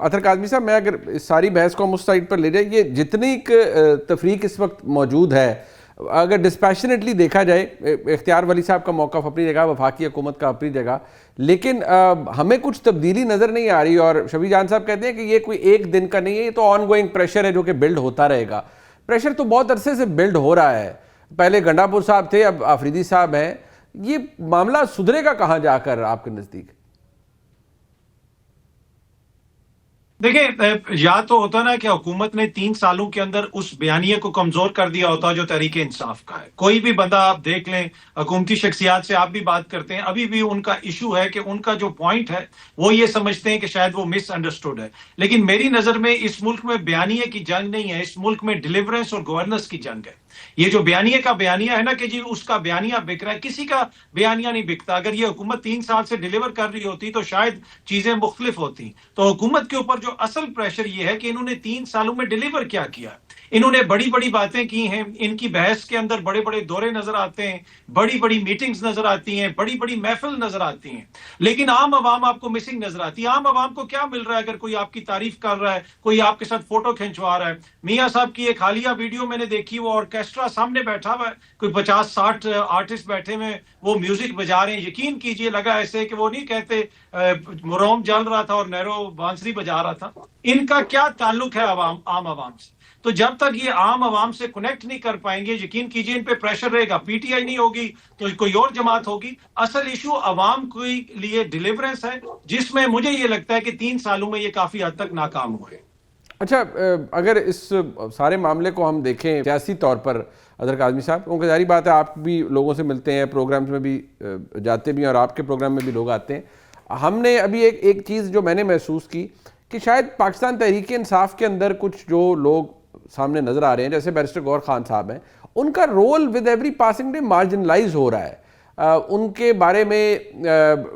अतर काज़मी साहब, मैं अगर इस सारी बहस को हम उस साइड पर ले जाए, ये जितनी तफरीक इस वक्त मौजूद है, अगर डिस्पैशनेटली देखा जाए, इख्तियार वली साहब का मौक़िफ़ अपनी जगह, वफाकी हुकूमत का अपनी जगह, लेकिन हमें कुछ तब्दीली नज़र नहीं आ रही। और शफी जान साहब कहते हैं कि ये कोई एक दिन का नहीं है, ये तो ऑन गोइंग प्रेशर है जो कि बिल्ड होता रहेगा। प्रेशर तो बहुत अरसे से बिल्ड हो रहा है, पहले गंडापुर साहब थे, अब आफरीदी साहब हैं। ये मामला सुधरेगा कहाँ जाकर आपके नज़दीक? देखिए, या तो होता ना कि हुकूमत ने 3 सालों के अंदर उस बयानिए को कमजोर कर दिया होता जो तहरीक इंसाफ का है। कोई भी बंदा आप देख लें, हुकूमती शख्सियात से आप भी बात करते हैं, अभी भी उनका इशू है कि उनका जो पॉइंट है वो ये समझते हैं कि शायद वो मिसअंडरस्टूड है। लेकिन मेरी नजर में इस मुल्क में बयानिए की जंग नहीं है, इस मुल्क में डिलीवरेंस और गवर्नेंस की जंग है। ये जो बयानिए का बयानिया है ना कि जी उसका बयानिया बिक रहा है, किसी का बयानिया नहीं बिकता। अगर ये हुकूमत 3 साल से डिलीवर कर रही होती तो शायद चीजें मुख्तलिफ होती। तो हुकूमत के ऊपर जो असल प्रेशर ये है कि इन्होंने 3 सालों में डिलीवर क्या किया। इन्होंने बड़ी बड़ी बातें की हैं, इनकी बहस के अंदर बड़े बड़े दौरे नजर आते हैं, बड़ी बड़ी मीटिंग्स नजर आती हैं, बड़ी बड़ी महफिल नजर आती हैं, लेकिन आम आवाम आपको मिसिंग नजर आती है। आम आवाम को क्या मिल रहा है? अगर कोई आपकी तारीफ कर रहा है, कोई आपके साथ फोटो खिंचवा रहा है। मियाँ साहब की एक हालिया वीडियो मैंने देखी, वो ऑर्केस्ट्रा सामने बैठा हुआ है, कोई 50-60 आर्टिस्ट बैठे हुए, वो म्यूजिक बजा रहे हैं। यकीन कीजिए लगा ऐसे कि वो नहीं कहते मुरौम जल रहा था और नेहरू बांसुरी बजा रहा था। इनका क्या ताल्लुक है आम आवाम से? तो जब तक ये आम आवाम से कनेक्ट नहीं कर पाएंगे, यकीन कीजिए इन पे प्रेशर रहेगा। पीटीआई नहीं होगी तो कोई और जमात होगी। असल इशू आवाम के लिए डिलीवरेंस है, जिसमें मुझे ये लगता है कि 3 सालों में ये काफी हद तक नाकाम हुए। अच्छा, अगर इस सारे मामले को हम देखें सियासी तौर पर, अदर काज़मी साहब, क्योंकि जारी बात है आप भी लोगों से मिलते हैं, प्रोग्राम्स में भी जाते भी हैं और आपके प्रोग्राम में भी लोग आते हैं। हमने अभी एक चीज़ जो मैंने महसूस की कि शायद पाकिस्तान तहरीक इंसाफ के अंदर कुछ जो लोग सामने नज़र आ रहे हैं, जैसे बैरिस्टर गौहर खान साहब हैं, उनका role with every passing day marginalise हो रहा है। उनके बारे में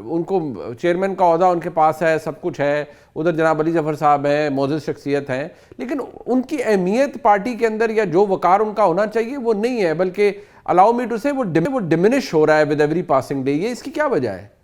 उनको चेयरमैन का ओहदा उनके पास है, सब कुछ है, उधर जनाब अली जफ़र साहब हैं, मोअज़्ज़ज़ शख्सियत हैं, लेकिन उनकी अहमियत पार्टी के अंदर या जो वक़ार उनका होना चाहिए वो नहीं है, बल्कि अलाउ मी टू से वो डिमिनिश हो रहा है विद एवरी पासिंग डे। ये इसकी क्या वजह है?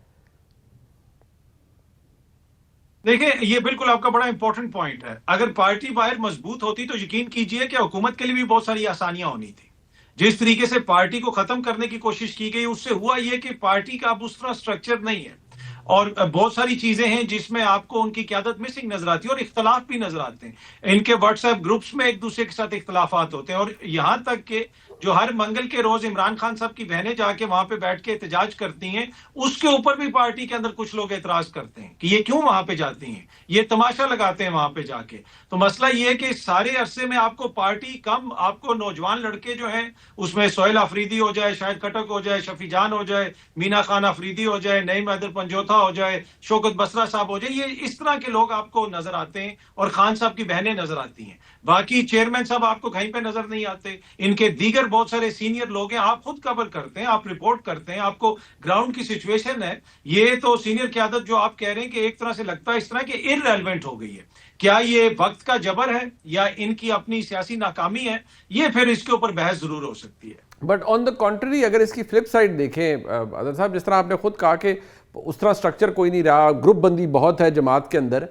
देखिए, ये बिल्कुल आपका बड़ा इंपॉर्टेंट पॉइंट है। अगर पार्टी बाहर मजबूत होती तो यकीन कीजिए कि हुकूमत के लिए भी बहुत सारी आसानियां होनी थी। जिस तरीके से पार्टी को खत्म करने की कोशिश की गई, उससे हुआ यह कि पार्टी का अब उस तरह स्ट्रक्चर नहीं है और बहुत सारी चीजें हैं जिसमें आपको उनकी क़यादत मिसिंग नजर आती है और इख्तलाफ भी नजर आते हैं। इनके व्हाट्सएप ग्रुप्स में एक दूसरे के साथ इख्तलाफात होते हैं और यहां तक कि जो हर मंगल के रोज इमरान खान साहब की बहनें जाके वहां पे बैठ के एहतजाज करती हैं, उसके ऊपर भी पार्टी के अंदर कुछ लोग एतराज करते हैं कि ये क्यों वहां पे जाती हैं, ये तमाशा लगाते हैं वहां पे जाके। तो मसला ये है कि सारे अरसे में आपको पार्टी कम, आपको नौजवान लड़के जो हैं उसमें सोहेल अफरीदी हो जाए, शाहिद खटक हो जाए, शफी जान हो जाए, मीना खान अफरीदी हो जाए, नईम हैदर पंजोथा हो जाए, शौकत बसरा साहब हो जाए, ये इस तरह के लोग आपको नजर आते हैं और खान साहब की बहनें नजर आती हैं। बाकी चेयरमैन साहब आपको कहीं पे नजर नहीं आते। इनके दीगर बहुत सारे सीनियर लोग हैं, आप खुद कवर करते हैं, आप रिपोर्ट करते हैं, आपको ग्राउंड की सिचुएशन है। ये तो सीनियर क़यादत जो आप कह रहे हैं कि एक तरह से लगता है इस तरह कि इररेलेवेंट हो गई है। क्या ये वक्त का जबर है या इनकी अपनी सियासी नाकामी है? ये फिर इसके ऊपर बहस जरूर हो सकती है। बट ऑन द कॉन्ट्ररी, अगर इसकी फ्लिप साइड देखें अदर साहब, जिस तरह आपने खुद कहा कि उस तरह स्ट्रक्चर कोई नहीं रहा, ग्रुप बंदी बहुत है जमात के अंदर,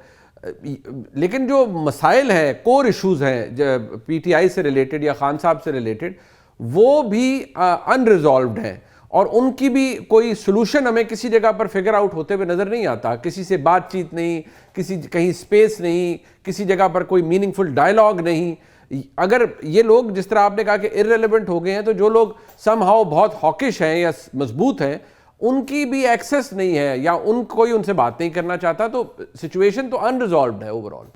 लेकिन जो मसाइल हैं, कोर इशूज़ हैं पीटीआई से रिलेटेड या खान साहब से रिलेटेड, वो भी अनरिजॉल्व्ड हैं और उनकी भी कोई सोल्यूशन हमें किसी जगह पर फिगर आउट होते हुए नज़र नहीं आता। किसी से बातचीत नहीं, किसी कहीं स्पेस नहीं, किसी जगह पर कोई मीनिंगफुल डायलॉग नहीं। अगर ये लोग जिस तरह आपने कहा कि इररिलेवेंट हो गए हैं, तो जो लोग समहाउ बहुत हॉकिश हैं या मजबूत हैं, उनकी भी एक्सेस नहीं है या कोई उनसे बात नहीं करना चाहता। तो सिचुएशन तो अनरिजॉल्व्ड है ओवरऑल।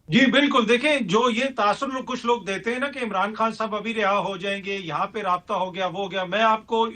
जी बिल्कुल, देखें जो ये तासुर कुछ लोग देते हैं ना कि इमरान खान साहब अभी रिहा हो जाएंगे, यहाँ पे राब्ता हो गया, वो हो गया। मैं आपको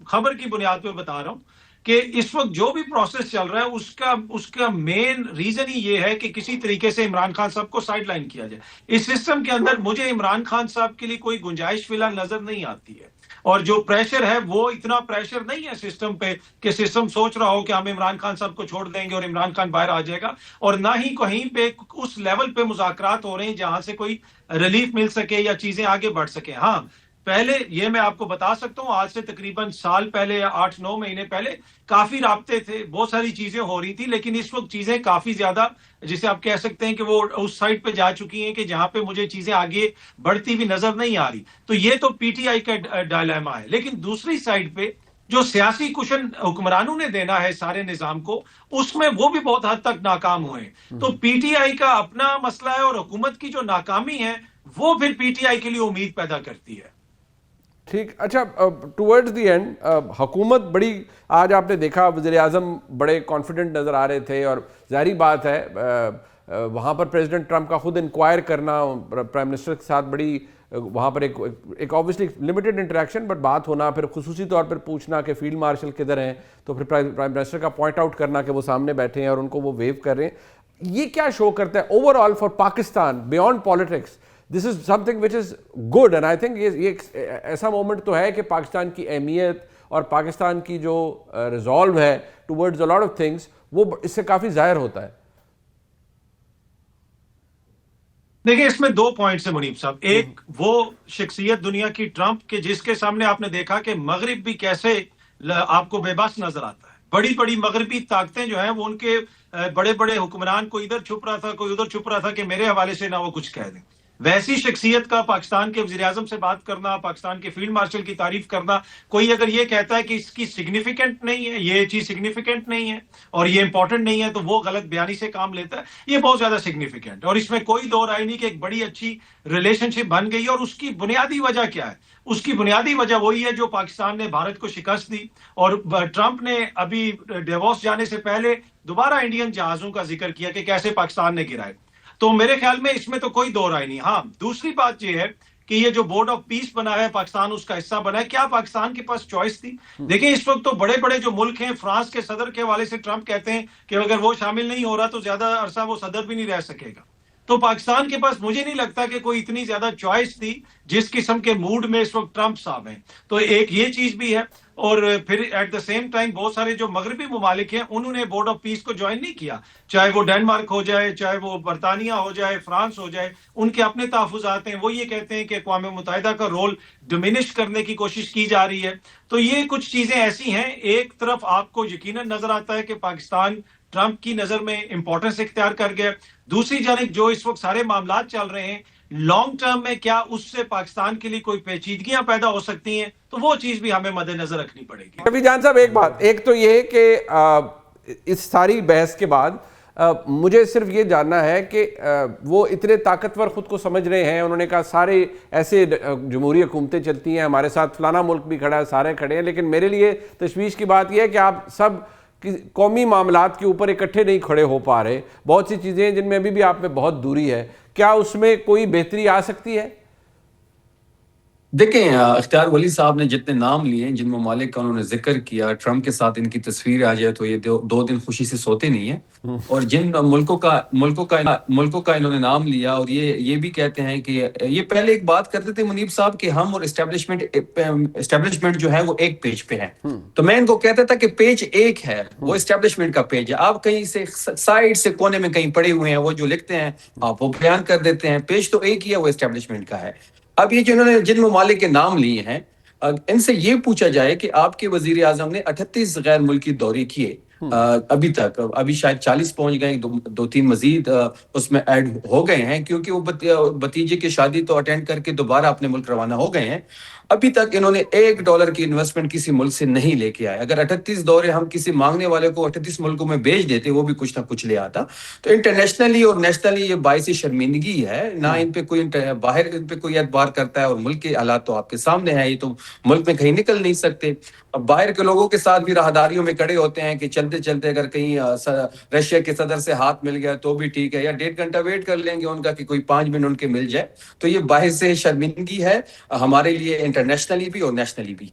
खबर की बुनियाद पे बता रहा हूँ कि इस वक्त जो भी प्रोसेस चल रहा है उसका उसका मेन रीजन ही ये है कि किसी तरीके से इमरान खान साहब को साइड लाइन किया जाए। इस सिस्टम के अंदर मुझे इमरान खान साहब के लिए कोई गुंजाइश फिलहाल नजर नहीं आती है और जो प्रेशर है वो इतना प्रेशर नहीं है सिस्टम पे कि सिस्टम सोच रहा हो कि हम इमरान खान साहब को छोड़ देंगे और इमरान खान बाहर आ जाएगा, और ना ही कहीं पे उस लेवल पे मुज़ाकरात हो रहे हैं जहां से कोई रिलीफ मिल सके या चीजें आगे बढ़ सके। हाँ, पहले ये मैं आपको बता सकता हूं, आज से तकरीबन साल पहले या 8-9 महीने पहले काफी राब्ते थे, बहुत सारी चीजें हो रही थी, लेकिन इस वक्त चीजें काफी ज्यादा, जिसे आप कह सकते हैं कि वो उस साइड पे जा चुकी हैं कि जहां पे मुझे चीजें आगे बढ़ती हुई नजर नहीं आ रही। तो ये तो पीटीआई का डायलेमा है। लेकिन दूसरी साइड पे जो सियासी कुशन हुक्मरानों ने देना है सारे निजाम को, उसमें वो भी बहुत हद तक नाकाम हुए। तो पीटीआई का अपना मसला है और हुकूमत की जो नाकामी है वो फिर पीटीआई के लिए उम्मीद पैदा करती है। ठीक। अच्छा, टुवर्ड्स द एंड हुकूमत बड़ी, आज आपने देखा वज़ीर आज़म बड़े कॉन्फिडेंट नज़र आ रहे थे, और जाहिर बात है वहाँ पर प्रेसिडेंट ट्रंप का खुद इंक्वायर करना प्राइम मिनिस्टर के साथ बड़ी, वहाँ पर एक ऑब्वियसली लिमिटेड इंटरेक्शन, बट बात होना, फिर खुसूसी तौर पर पूछना कि फील्ड मार्शल किधर हैं, तो फिर प्राइम मिनिस्टर का पॉइंट आउट करना कि वो सामने बैठे हैं और उनको वो वेव कर रहे हैं। ये क्या शो करता है overall for Pakistan beyond politics? This is something which is good, and I think ये ऐसा मोमेंट तो है कि पाकिस्तान की अहमियत और पाकिस्तान की जो रिजॉल्व है towards a lot of things, वो इससे काफ़ी जाहिर होता है। देखिए, इसमें दो पॉइंट्स है मुनीब साहब। एक वो शख्सियत दुनिया की ट्रंप के, जिसके सामने आपने देखा कि मगरिब भी कैसे आपको बेबस नजर आता है। बड़ी बड़ी मगरबी ताकतें जो हैं वो उनके बड़े बड़े हुक्मरान, कोई इधर छुप रहा था कोई उधर छुप रहा था कि मेरे हवाले से ना वो कुछ कह दें। वैसी शख्सियत का पाकिस्तान के वजीर आजम से बात करना, पाकिस्तान के फील्ड मार्शल की तारीफ करना, कोई अगर ये कहता है कि इसकी सिग्निफिकेंट नहीं है, ये चीज सिग्निफिकेंट नहीं है और ये इंपॉर्टेंट नहीं है, तो वो गलत बयानी से काम लेता है, ये बहुत ज्यादा सिग्निफिकेंट। और इसमें कोई दो राय नहीं कि एक बड़ी अच्छी रिलेशनशिप बन गई। और उसकी बुनियादी वजह क्या है? उसकी बुनियादी वजह वही है जो पाकिस्तान ने भारत को शिकस्त दी। और ट्रंप ने अभी डेवोस जाने से पहले दोबारा इंडियन जहाजों का जिक्र किया कि कैसे पाकिस्तान ने गिराए। तो मेरे ख्याल में इसमें तो कोई दो राय नहीं। हाँ, दूसरी बात यह है कि ये जो बोर्ड ऑफ पीस बना है, पाकिस्तान उसका हिस्सा बना है, क्या पाकिस्तान के पास चॉइस थी? देखिए, इस वक्त तो बड़े बड़े जो मुल्क हैं, फ्रांस के सदर के हवाले से ट्रंप कहते हैं कि अगर वो शामिल नहीं हो रहा तो ज्यादा अरसा वो सदर भी नहीं रह सकेगा। तो पाकिस्तान के पास मुझे नहीं लगता कि कोई इतनी ज्यादा चॉइस थी जिस किस्म के मूड में इस वक्त ट्रंप साहब हैं। तो एक ये चीज भी है। और फिर एट द सेम टाइम बहुत सारे जो मगरबी ममालिक हैं उन्होंने बोर्ड ऑफ पीस को ज्वाइन नहीं किया, चाहे वो डेनमार्क हो जाए, चाहे वो बरतानिया हो जाए, फ्रांस हो जाए। उनके अपने तहफुजात हैं, वो ये कहते हैं कि अक़वाम मुत्तहिदा का रोल डिमिनिश करने की कोशिश की जा रही है। तो ये कुछ चीजें ऐसी हैं। एक तरफ आपको यकीनन नजर आता है कि पाकिस्तान ट्रंप की नजर में इंपॉर्टेंस इख्तियार कर गया। दूसरी जानिब जो इस वक्त सारे मामलात चल रहे हैं, लॉन्ग टर्म में क्या उससे पाकिस्तान के लिए कोई पेचीदगियां पैदा हो सकती हैं, तो वो चीज भी हमें मद्देनजर रखनी पड़ेगी। रफी जान साहब, एक बात, एक तो ये कि इस सारी बहस के बाद मुझे सिर्फ ये जानना है कि वो इतने ताकतवर खुद को समझ रहे हैं, उन्होंने कहा सारे ऐसे जमहूरी हुकूमतें चलती हैं, हमारे साथ फलाना मुल्क भी खड़ा है, सारे खड़े हैं, लेकिन मेरे लिए तशवीश की बात यह है कि आप सब कौमी मामलात के ऊपर इकट्ठे नहीं खड़े हो पा रहे। बहुत सी चीज़ें हैं जिनमें अभी भी आप में बहुत दूरी है। क्या उसमें कोई बेहतरी आ सकती है? देखें, इख्तियार वली साहब ने जितने नाम लिए, जिन ममालिक का उन्होंने जिक्र किया, ट्रंप के साथ इनकी तस्वीर आ जाए तो ये दो दिन खुशी से सोते नहीं है। और जिन मुल्कों का इन्होंने नाम लिया, और ये भी कहते हैं कि ये पहले एक बात करते थे मुनीब साहब कि हम और एस्टेब्लिशमेंट जो है वो एक पेज पे है। तो मैं इनको कहता था कि पेज एक है, वो एस्टेब्लिशमेंट का पेज है। आप कहीं से साइड से कोने में कहीं पड़े हुए हैं, वो जो लिखते हैं आप वो बयान कर देते हैं। पेज तो एक ही है, वो एस्टेब्लिशमेंट का है। अब ये जिन्होंने जिन ममालिक के नाम लिए हैं, इनसे ये पूछा जाए कि आपके वजीर आजम ने 38 गैर मुल्की दौरे किए अभी तक, अभी शायद 40 पहुंच गए, दो तीन मजीद उसमें ऐड हो गए हैं, क्योंकि वो भतीजे की शादी तो अटेंड करके दोबारा अपने मुल्क रवाना हो गए हैं। अभी तक इन्होंने $1 की इन्वेस्टमेंट किसी मुल्क से नहीं लेके आए। अगर 38 दौरे हम किसी मांगने वाले को 38 मुल्कों में भेज देते, वो भी कुछ ना कुछ ले आता। तो इंटरनेशनली और नेशनली ये बाइसी शर्मिंदगी है ना। इन पे कोई बाहर इन पे कोई एतबार करता है, और मुल्क के हालात तो आपके सामने है। ये तो मुल्क में कहीं निकल नहीं सकते। अब बाहर के लोगों के साथ भी राहदारियों में खड़े होते हैं कि चलते चलते अगर कहीं रशिया के सदर से हाथ मिल गया तो भी ठीक है, या 1.5 घंटा वेट कर लेंगे उनका कि कोई 5 मिनट उनके मिल जाए। तो ये बाहिर से शर्मिंदगी है हमारे लिए, इंटरनेशनली भी और नेशनली भी।